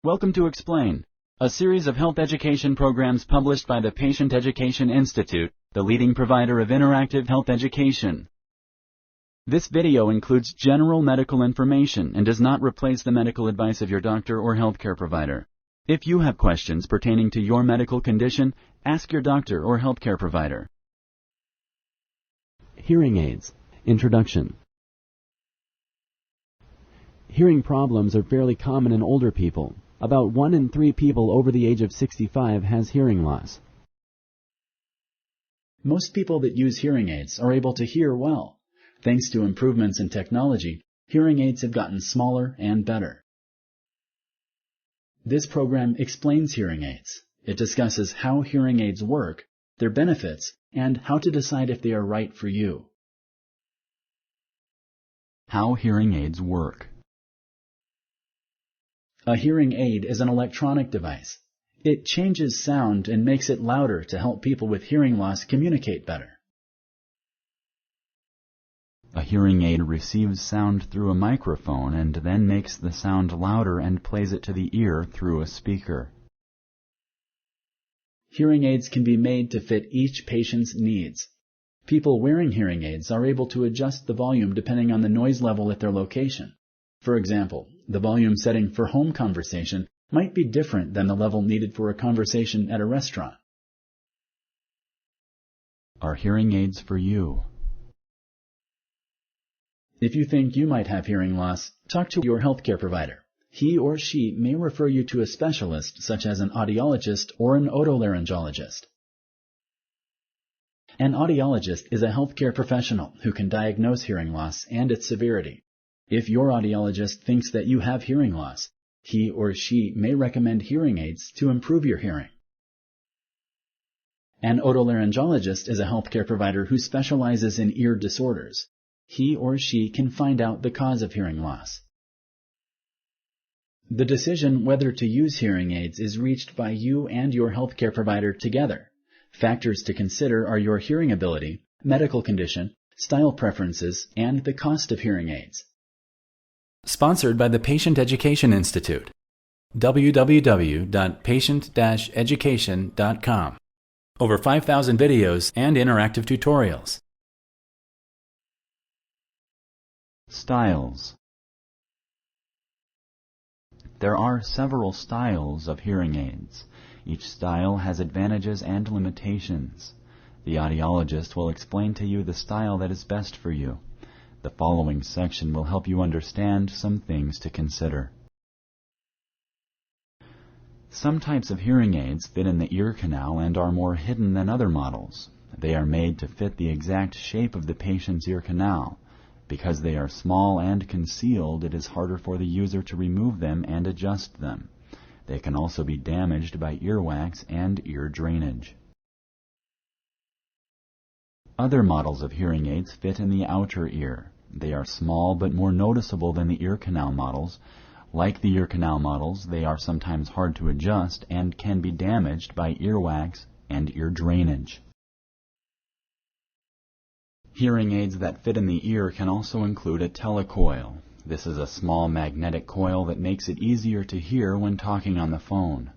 Welcome to Explain, a series of health education programs published by the Patient Education Institute, the leading provider of interactive health education. This video includes general medical information and does not replace the medical advice of your doctor or healthcare provider. If you have questions pertaining to your medical condition, ask your doctor or healthcare provider. Hearing aids. Introduction. Hearing problems are fairly common in older people. About 1 in 3 people over the age of 65 has hearing loss. Most people that use hearing aids are able to hear well. Thanks to improvements in technology, hearing aids have gotten smaller and better. This program explains hearing aids. It discusses how hearing aids work, their benefits, and how to decide if they are right for you. How hearing aids work. A hearing aid is an electronic device. It changes sound and makes it louder to help people with hearing loss communicate better. A hearing aid receives sound through a microphone and then makes the sound louder and plays it to the ear through a speaker. Hearing aids can be made to fit each patient's needs. People wearing hearing aids are able to adjust the volume depending on the noise level at their location. For example, the volume setting for home conversation might be different than the level needed for a conversation at a restaurant. Are hearing aids for you? If you think you might have hearing loss, talk to your healthcare provider. He or she may refer you to a specialist such as an audiologist or an otolaryngologist. An audiologist is a healthcare professional who can diagnose hearing loss and its severity. If your audiologist thinks that you have hearing loss, he or she may recommend hearing aids to improve your hearing. An otolaryngologist is a healthcare provider who specializes in ear disorders. He or she can find out the cause of hearing loss. The decision whether to use hearing aids is reached by you and your healthcare provider together. Factors to consider are your hearing ability, medical condition, style preferences, and the cost of hearing aids. Sponsored by the Patient Education Institute. www.patient-education.com. Over 5,000 videos and interactive tutorials. Styles. There are several styles of hearing aids. Each style has advantages and limitations. The audiologist will explain to you the style that is best for you. The following section will help you understand some things to consider. Some types of hearing aids fit in the ear canal and are more hidden than other models. They are made to fit the exact shape of the patient's ear canal. Because they are small and concealed, it is harder for the user to remove them and adjust them. They can also be damaged by earwax and ear drainage. Other models of hearing aids fit in the outer ear. They are small but more noticeable than the ear canal models. Like the ear canal models, they are sometimes hard to adjust and can be damaged by earwax and ear drainage. Hearing aids that fit in the ear can also include a telecoil. This is a small magnetic coil that makes it easier to hear when talking on the phone.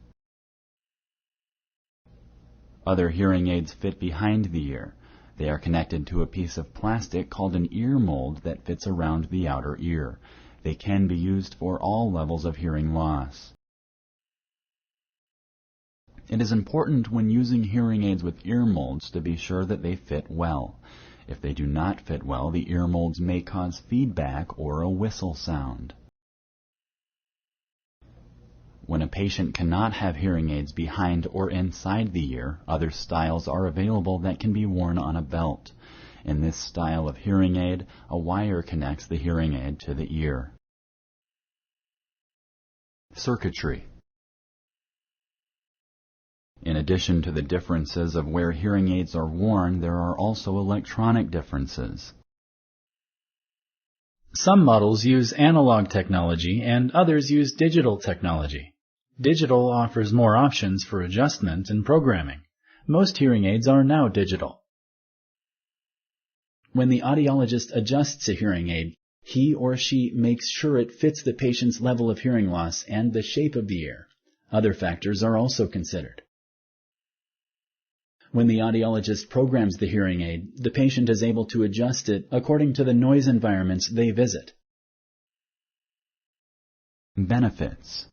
Other hearing aids fit behind the ear. They are connected to a piece of plastic called an ear mold that fits around the outer ear. They can be used for all levels of hearing loss. It is important when using hearing aids with ear molds to be sure that they fit well. If they do not fit well, the ear molds may cause feedback or a whistle sound. When a patient cannot have hearing aids behind or inside the ear, other styles are available that can be worn on a belt. In this style of hearing aid, a wire connects the hearing aid to the ear. Circuitry. In addition to the differences of where hearing aids are worn, there are also electronic differences. Some models use analog technology and others use digital technology. Digital offers more options for adjustment and programming. Most hearing aids are now digital. When the audiologist adjusts a hearing aid, he or she makes sure it fits the patient's level of hearing loss and the shape of the ear. Other factors are also considered. When the audiologist programs the hearing aid, the patient is able to adjust it according to the noise environments they visit. Benefits.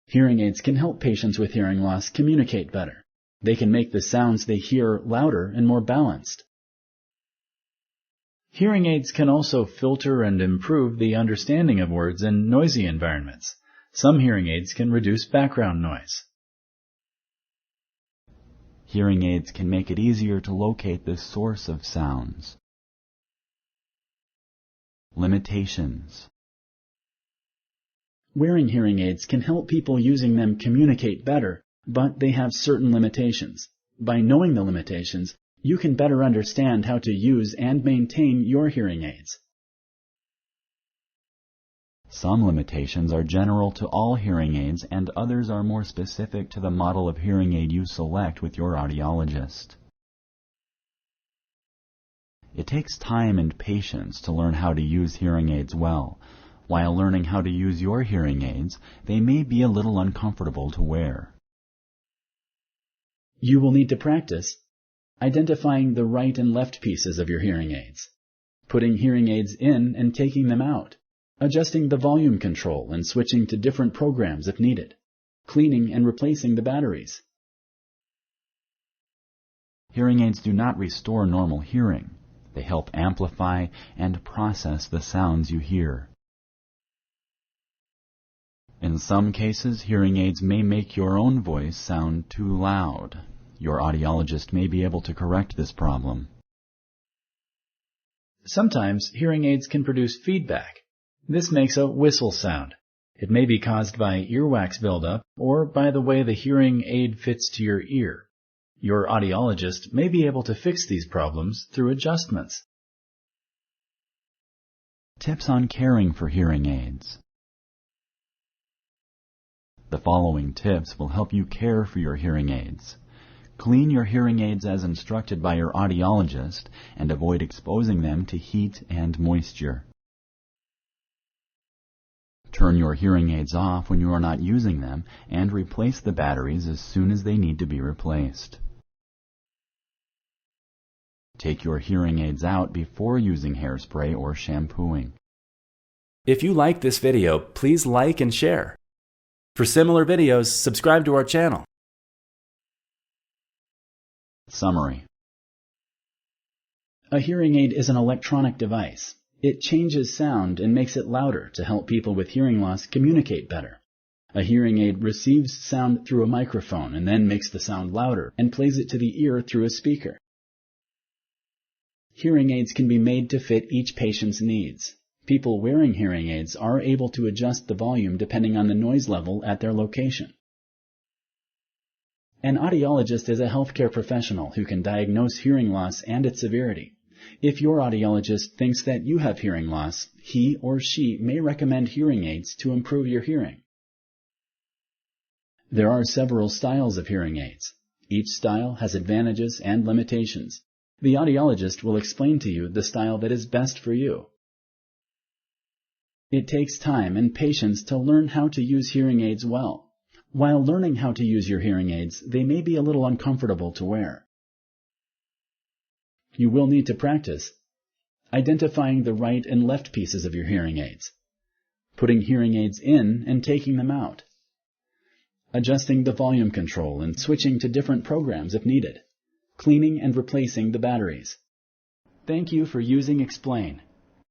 Hearing aids can help patients with hearing loss communicate better. They can make the sounds they hear louder and more balanced. Hearing aids can also filter and improve the understanding of words in noisy environments. Some hearing aids can reduce background noise. Hearing aids can make it easier to locate the source of sounds. Limitations. Wearing hearing aids can help people using them communicate better, but they have certain limitations. By knowing the limitations, you can better understand how to use and maintain your hearing aids. Some limitations are general to all hearing aids, and others are more specific to the model of hearing aid you select with your audiologist. It takes time and patience to learn how to use hearing aids well. While learning how to use your hearing aids, they may be a little uncomfortable to wear. You will need to practice identifying the right and left pieces of your hearing aids, putting hearing aids in and taking them out, adjusting the volume control and switching to different programs if needed, cleaning and replacing the batteries. Hearing aids do not restore normal hearing. They help amplify and process the sounds you hear. In some cases, hearing aids may make your own voice sound too loud. Your audiologist may be able to correct this problem. Sometimes hearing aids can produce feedback. This makes a whistle sound. It may be caused by earwax buildup or by the way the hearing aid fits to your ear. Your audiologist may be able to fix these problems through adjustments. Tips on caring for hearing aids. The following tips will help you care for your hearing aids. Clean your hearing aids as instructed by your audiologist and avoid exposing them to heat and moisture. Turn your hearing aids off when you are not using them and replace the batteries as soon as they need to be replaced. Take your hearing aids out before using hairspray or shampooing. If you like this video, please like and share. For similar videos, subscribe to our channel. Summary. A hearing aid is an electronic device. It changes sound and makes it louder to help people with hearing loss communicate better. A hearing aid receives sound through a microphone and then makes the sound louder and plays it to the ear through a speaker. Hearing aids can be made to fit each patient's needs. People wearing hearing aids are able to adjust the volume depending on the noise level at their location. An audiologist is a healthcare professional who can diagnose hearing loss and its severity. If your audiologist thinks that you have hearing loss, he or she may recommend hearing aids to improve your hearing. There are several styles of hearing aids. Each style has advantages and limitations. The audiologist will explain to you the style that is best for you. It takes time and patience to learn how to use hearing aids well. While learning how to use your hearing aids, they may be a little uncomfortable to wear. You will need to practice identifying the right and left pieces of your hearing aids, putting hearing aids in and taking them out, adjusting the volume control and switching to different programs if needed, cleaning and replacing the batteries. Thank you for using Explain.